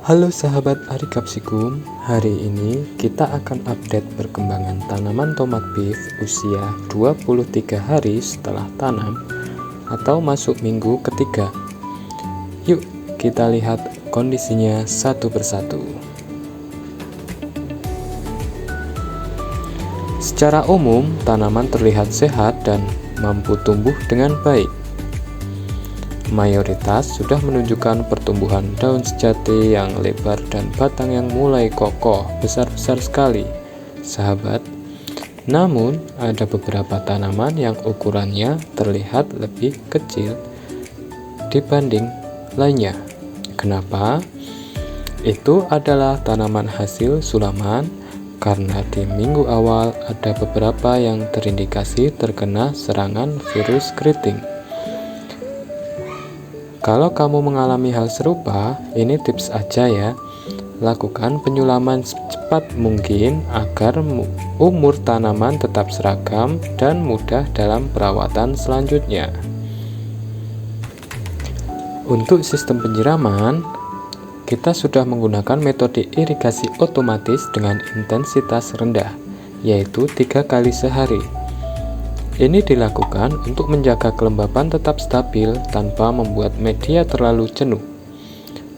Halo sahabat Arikapsikum, hari ini kita akan update perkembangan tanaman tomat beef usia 23 hari setelah tanam atau masuk minggu ketiga. Yuk kita lihat kondisinya satu persatu. Secara umum, tanaman terlihat sehat dan mampu tumbuh dengan baik. Mayoritas sudah menunjukkan pertumbuhan daun sejati yang lebar dan batang yang mulai kokoh, besar-besar sekali, sahabat. Namun, ada beberapa tanaman yang ukurannya terlihat lebih kecil dibanding lainnya. Kenapa? Itu adalah tanaman hasil sulaman, karena di minggu awal ada beberapa yang terindikasi terkena serangan virus keriting. Kalau kamu mengalami hal serupa, ini tips aja ya. Lakukan penyulaman secepat mungkin agar umur tanaman tetap seragam dan mudah dalam perawatan selanjutnya. Untuk sistem penyiraman, kita sudah menggunakan metode irigasi otomatis dengan intensitas rendah, yaitu 3 kali sehari. Ini dilakukan untuk menjaga kelembapan tetap stabil tanpa membuat media terlalu jenuh.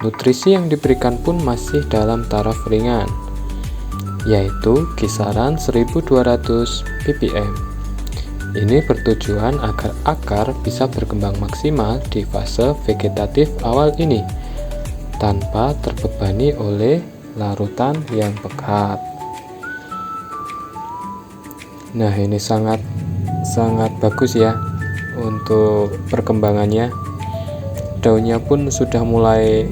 Nutrisi yang diberikan pun masih dalam taraf ringan, yaitu kisaran 1200 ppm. Ini bertujuan agar akar bisa berkembang maksimal di fase vegetatif awal ini, tanpa terbebani oleh larutan yang pekat. Nah, ini sangat bagus ya untuk perkembangannya. Daunnya pun sudah mulai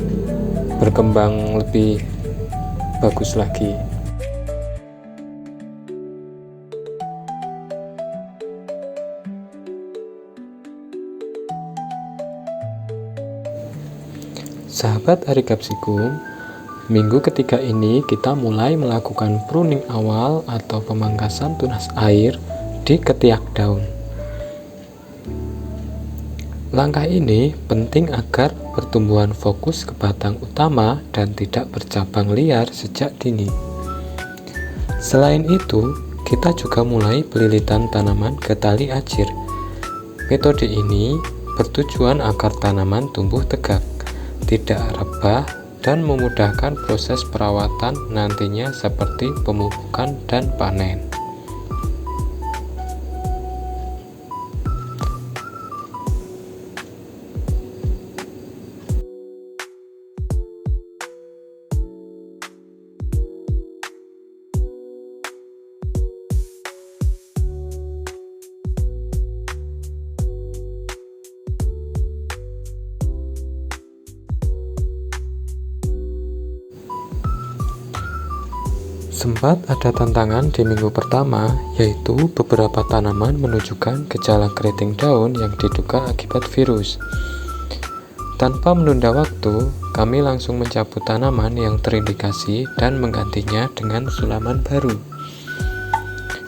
berkembang lebih bagus lagi. Sahabat Arikapsikum, minggu ketiga ini kita mulai melakukan pruning awal atau pemangkasan tunas air di ketiak daun. Langkah ini penting agar pertumbuhan fokus ke batang utama dan tidak bercabang liar sejak dini. Selain itu, kita juga mulai pelilitan tanaman ke tali acir. Metode ini bertujuan agar tanaman tumbuh tegak, tidak rebah, dan memudahkan proses perawatan nantinya seperti pemupukan dan panen. Sempat ada tantangan di minggu pertama, yaitu beberapa tanaman menunjukkan gejala keriting daun yang diduga akibat virus. Tanpa menunda waktu, kami langsung mencabut tanaman yang terindikasi dan menggantinya dengan sulaman baru.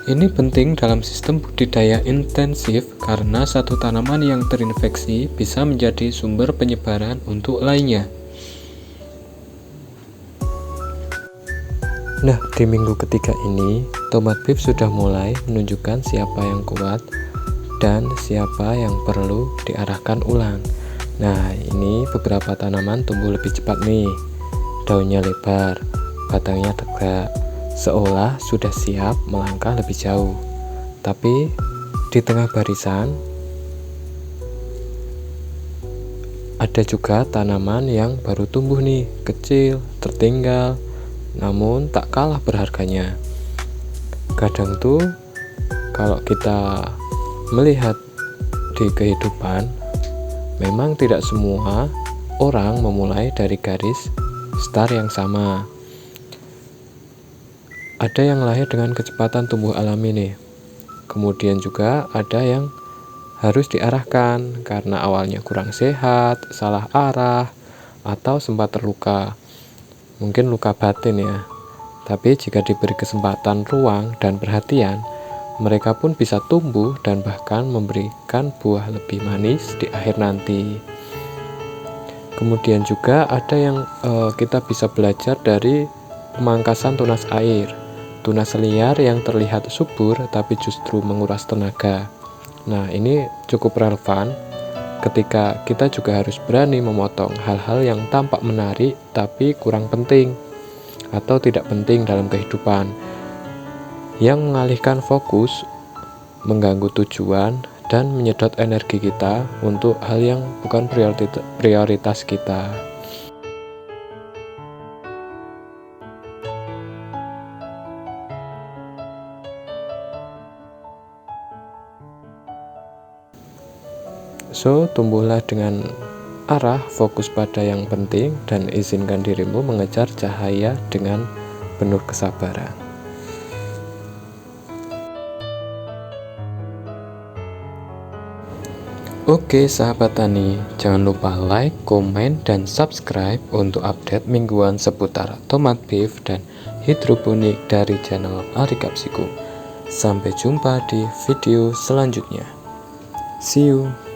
Ini penting dalam sistem budidaya intensif karena satu tanaman yang terinfeksi bisa menjadi sumber penyebaran untuk lainnya. Nah, di minggu ketiga ini, tomat beef sudah mulai menunjukkan siapa yang kuat dan siapa yang perlu diarahkan ulang. Nah, ini beberapa tanaman tumbuh lebih cepat nih. Daunnya lebar, batangnya tegak, seolah sudah siap melangkah lebih jauh. Tapi, di tengah barisan, ada juga tanaman yang baru tumbuh nih, kecil, tertinggal, namun tak kalah berharganya. Kadang tuh kalau kita melihat di kehidupan, memang tidak semua orang memulai dari garis start yang sama. Ada yang lahir dengan kecepatan tumbuh alami nih. Kemudian juga ada yang harus diarahkan karena awalnya kurang sehat, salah arah, atau sempat terluka. Mungkin luka batin ya, tapi jika diberi kesempatan, ruang, dan perhatian, mereka pun bisa tumbuh dan bahkan memberikan buah lebih manis di akhir nanti. Kemudian juga ada yang kita bisa belajar dari pemangkasan tunas air. Tunas liar yang terlihat subur tapi justru menguras tenaga. Nah, ini cukup relevan ketika kita juga harus berani memotong hal-hal yang tampak menarik tapi kurang penting atau tidak penting dalam kehidupan, yang mengalihkan fokus, mengganggu tujuan, dan menyedot energi kita untuk hal yang bukan prioritas kita. So, tumbuhlah dengan arah fokus pada yang penting dan izinkan dirimu mengejar cahaya dengan penuh kesabaran. Oke sahabat tani, jangan lupa like, komen, dan subscribe untuk update mingguan seputar tomat beef dan hidroponik dari channel Agricapsico. Sampai jumpa di video selanjutnya. See you.